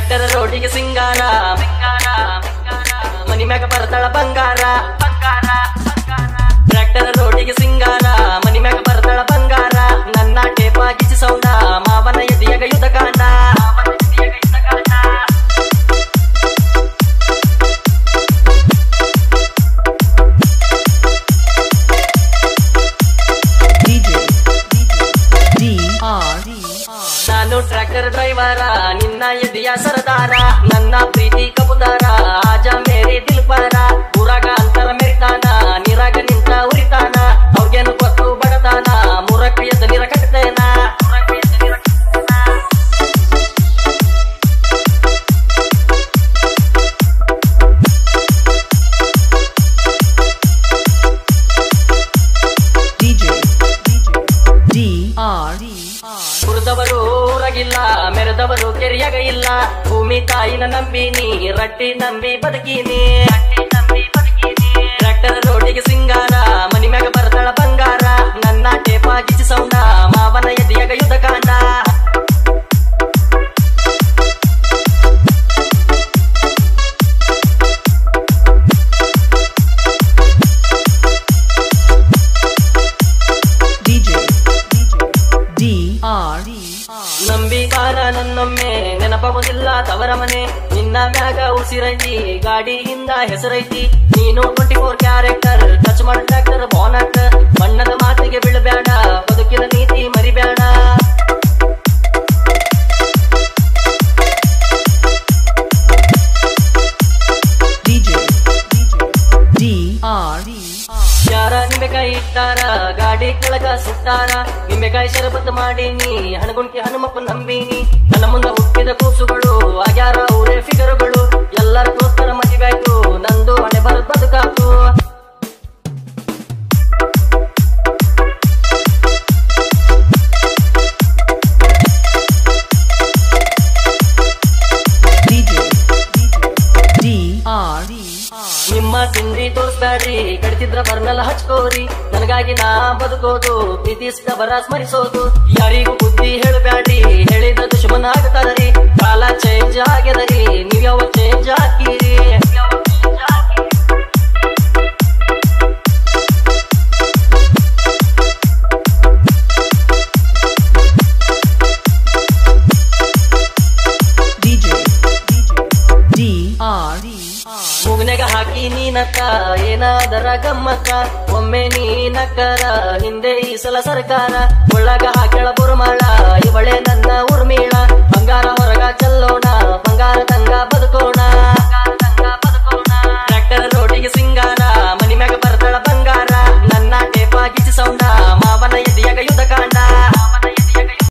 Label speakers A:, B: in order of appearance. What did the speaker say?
A: tractor ರೋಡಿಗೆ ಸಿಂಗಾರ ಮನಿ ಮ್ಯಾಗ ಬರ್ತಾಳ ಬಂಗಾರ ಟ್ರ್ಯಾಕ್ಟರ್ ರೋಡಿಗೆ ಸಿಂಗಾರ ಮನಿ ಮ್ಯಾಗ ಬರ್ತಾಳ ಬಂಗಾರ ನನ್ನ ಟೇಪ ಗಿಚ್ಚಿ ಸೌಂಡ ಮಾವನ ಎದಿಯಾಗ ಯುದ್ಧ ಕಾಂಡ ನಾನು ಟ್ರ್ಯಾಕ್ಟರ್ ಡ್ರೈವರ ನಿನ್ನ ಎದಿಯ ಸರದಾರ ನನ್ನ ಪ್ರೀತಿ ಕಬುದಾರ ಆಜ ಮೇರಿ ದಿಲ್ಬಾರ ಊರಾಗ ಅಂತರ ಮೆರಿತಾನ ನೀರಾಗ ನಿಂತ ಉರಿತಾನ ಅವ್ರಿಗೇನು ಗೊತ್ತು ಬಡತಾನ ಮೂರಕ್ಕೆ ಎದ್ದ ನೀರ ಕಟ್ತೇನ ಕುರ್ದವರು ಊರಾಗಿಲ್ಲ ಮೆರೆದವರು ಕೆರಿಯಾಗ ಇಲ್ಲ ಭೂಮಿ ತಾಯಿನ ನಂಬಿನಿ ರಟ್ಟಿ ನಂಬಿ ಬದುಕೀನಿ ಟ್ರ್ಯಾಕ್ಟರ್ ರೋಡಿಗೆ ಸಿಂಗಾರ ಮನಿ ಮ್ಯಾಗ ಬರ್ತಾಳ ಬಂಗಾರ ನನ್ನ ಟೇಪ ಗಿಚ್ಚಿ ಸೌಂಡ ಮಾವನ ಎದಿಯಾಗ ಯುದ್ಧ ಕಾಂಡ ನಂಬಿ ಬಾರ ನನ್ನೊಮ್ಮೆ ನೆನಪಾಗೋದಿಲ್ಲ ತವರ ಮನೆ ನಿನ್ನ ಮ್ಯಾಗ ಉಸಿರೈತಿ ಗಾಡಿಯಿಂದ ಹೆಸರೈತಿ ನೀನು 24 ಕ್ಯಾರೆಕ್ಟರ್ ಟಚ್ ಮಾಡ ಟ್ರ್ಯಾಕ್ಟರ್ ಬೋನಟ್ ಬಣ್ಣದ ಮಾತಿಗೆ ಬೀಳಬೇಡ ಬದುಕಿನ ನೀತಿ ಮರಿಬೇಡ ಯಾರ ನಿಂಬೆಕಾಯಿ ಇಟ್ಟಾರ ಗಾಡಿ ಕೆಳಗ ಸುಟ್ಟಾರ ನಿಂಬೆಕಾಯಿ ಶರಬತ್ ಮಾಡೀನಿ ಹಣಗುಣಿಕೆ ಹನುಮಪ್ಪ ನಂಬೀನಿ ನನ್ನ ಮುಂದೆ ಹುಟ್ಟಿದ ಕೂಸುಗಳು ಆಗ್ಯಾರ ಊರೇ ಫಿಗರುಗಳು ಎಲ್ಲರ ದೋಸ್ತರ ಮದುವೆಯಾಯ್ತು ನಂದು ಹಣೆ ಬರದ್ ಬದುಕಾತು ನಿಮ್ಮ ತಿಂಡಿ ತೋರಿಸ್ಬ್ಯಾಡ್ರಿ ಕಡಿತಿದ್ರ ಬರ್ನೆಲ್ಲ ಹಚ್ಕೋರಿ ನನಗಾಗಿ ನಾ ಬದುಕೋದು ಪ್ರೀತಿಸಿದ ಬರ ಸ್ಮರಿಸೋದು ಯಾರಿಗೂ ಬುದ್ಧಿ ಹೇಳಬ್ಯಾಡ್ರಿ ಹೇಳಿದ ದುಶ್ಮನ ಆಗ್ತಾರರಿ ಕಾಲ ಚೇಂಜ್ ಆಗ್ಯದರಿ ನೀವ್ ಯಾವ ಚೇಂಜ್ ಹಾಕಿರಿ ಮೂಗ್ನೆಗ ಹಾಕಿ ನೀನಕ್ಕ ಏನಾದರ ಗಮ್ಮಕ್ಕ ಒಮ್ಮೆ ನೀನಕ್ಕರ ಹಿಂದೆ ಈ ಸಲ ಸರ್ಕಾರ ಒಳಗ ಹಾಕ್ಯಾಳ ಬುರುಮಾಳ